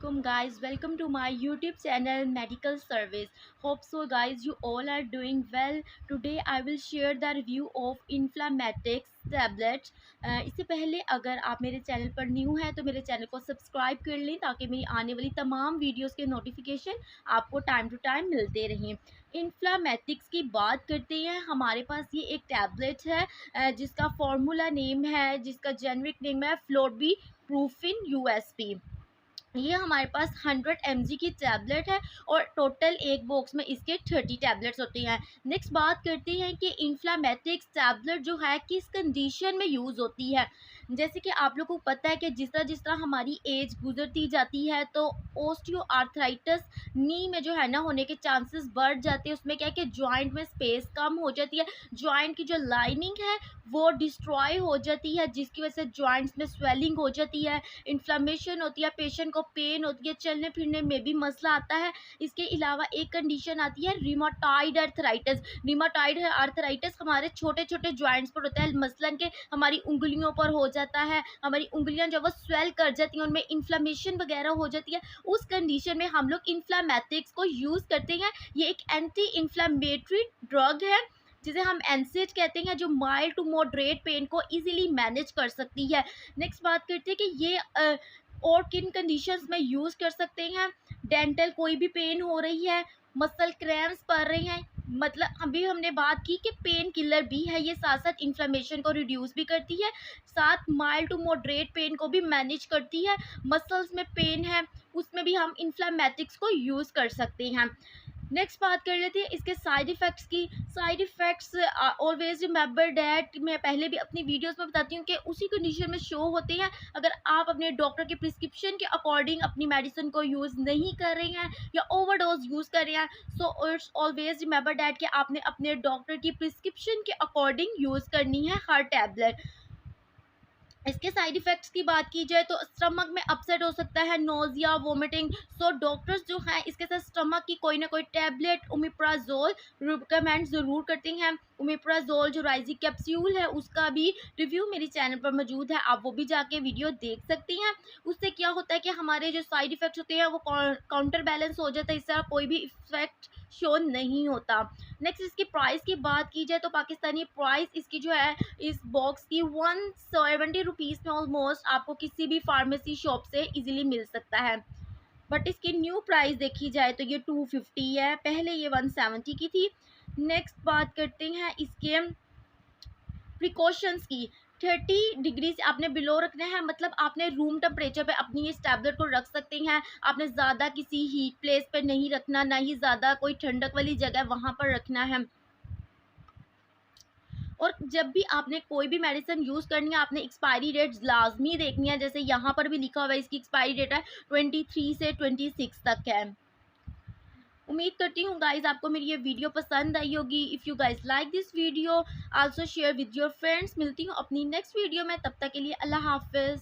alaikum guys, welcome to my YouTube channel Medical Service. Hope so guys you all are doing well. Today I will share the review of Inflamatics tablet. इससे पहले अगर आप मेरे channel पर new हैं तो मेरे channel को सब्सक्राइब कर लें ताकि मेरी आने वाली तमाम वीडियोस के नोटिफिकेशन आपको टाइम टू टाइम मिलते रहें। इन्फ्लामेटिक्स की बात करते हैं, हमारे पास ये एक टैबलेट है जिसका फार्मूला नेम है, जिसका जेनरिक नेम है फ्लोरबी प्रूफिन यूएसपी। ये हमारे पास 100 mg की टैबलेट है और टोटल एक बॉक्स में इसके 30 टैबलेट्स होते हैं। नेक्स्ट बात करते हैं कि इन्फ्लामेटिक्स टैबलेट जो है किस कंडीशन में यूज़ होती है। जैसे कि आप लोगों को पता है कि जिस तरह हमारी एज गुजरती जाती है तो ओस्टियोआर्थराइटिस नी में जो है ना होने के चांसेस बढ़ जाते हैं। उसमें क्या है कि जॉइंट में स्पेस कम हो जाती है, जॉइंट की जो लाइनिंग है वो डिस्ट्रॉय हो जाती है, जिसकी वजह से जॉइंट्स में स्वेलिंग हो जाती है, इन्फ्लामेशन होती है, पेशेंट को पेन होती है, चलने फिरने में भी मसला आता है। इसके अलावा एक कंडीशन आती है रिमाटॉइड अर्थराइटिस। रिमाटॉइड अर्थराइटिस हमारे छोटे छोटे जॉइंट्स पर होता है, मसलन के हमारी उंगलियों पर हो जाता है, हमारी उंगलियां जब वो स्वेल कर जाती हैं उनमें इन्फ्लामेशन वगैरह हो जाती है। उस कंडीशन में हम लोग इन्फ्लामेटिक्स को यूज़ करते हैं। ये एक एंटी इन्फ्लामेटरी ड्रग है जिसे हम एनसेड कहते हैं, जो माइल्ड टू मॉडरेट पेन को इजीली मैनेज कर सकती है। नेक्स्ट बात करते हैं कि ये और किन कंडीशंस में यूज़ कर सकते हैं। डेंटल कोई भी पेन हो रही है, मसल क्रैम्प्स पड़ रही हैं, मतलब अभी हमने बात की कि पेन किलर भी है, ये साथ साथ इन्फ्लेमेशन को रिड्यूस भी करती है, साथ माइल्ड टू मॉडरेट पेन को भी मैनेज करती है। मसल्स में पेन है उसमें भी हम इन्फ्लामेटिक्स को यूज़ कर सकते हैं। नेक्स्ट बात कर लेते हैं इसके साइड इफ़ेक्ट्स की। Side effects always remember that, मैं पहले भी अपनी वीडियोस में बताती हूँ कि उसी कंडीशन में शो होते हैं। अगर आप अपने डॉक्टर के प्रिस्क्रिप्शन के अकॉर्डिंग अपनी मेडिसिन को यूज़ नहीं कर रहे हैं या ओवरडोज यूज़ कर रहे हैं, so it's always remember that कि आपने अपने डॉक्टर की प्रिस्क्रिप्शन के अकॉर्डिंग यूज़ करनी है हर टैबलेट। इसके साइड इफ़ेक्ट्स की बात की जाए तो स्टमक में अपसेट हो सकता है, नोज़िया, वोमिटिंग। सो डॉक्टर्स जो हैं इसके साथ स्टमक की कोई ना कोई टैबलेट ओमिप्राजोल रिकमेंड ज़रूर करते हैं। ओमिप्राजोल जो राइजी कैप्सूल है उसका भी रिव्यू मेरे चैनल पर मौजूद है, आप वो भी जाके वीडियो देख सकती हैं। उससे क्या होता है कि हमारे जो साइड इफ़ेक्ट्स होते हैं वो काउंटर बैलेंस हो जाता है, इससे कोई भी इफेक्ट शो नहीं होता। नेक्स्ट इसकी प्राइस की बात की जाए तो पाकिस्तानी प्राइस इसकी जो है इस बॉक्स की 170 रुपीज़ में ऑलमोस्ट आपको किसी भी फार्मेसी शॉप से इजीली मिल सकता है। बट इसकी न्यू प्राइस देखी जाए तो ये 250 है, पहले ये 170 की थी। नेक्स्ट बात करते हैं इसके प्रिकॉशंस की। 30 डिग्री से आपने बिलो रखना है, मतलब आपने रूम टेम्परेचर पे अपनी इस टैबलेट को रख सकते हैं। आपने ज़्यादा किसी हीट प्लेस पे नहीं रखना, ना ही ज़्यादा कोई ठंडक वाली जगह वहाँ पर रखना है। और जब भी आपने कोई भी मेडिसिन यूज़ करनी है आपने एक्सपायरी डेट लाजमी देखनी है, जैसे यहाँ पर भी लिखा हुआ है इसकी एक्सपायरी डेट है 23 से 26 तक है। उम्मीद करती हूँ गाइज आपको मेरी ये वीडियो पसंद आई होगी। If you guys like this video also share with your friends. मिलती हूँ अपनी नेक्स्ट वीडियो में, तब तक के लिए अल्लाह हाफिज़।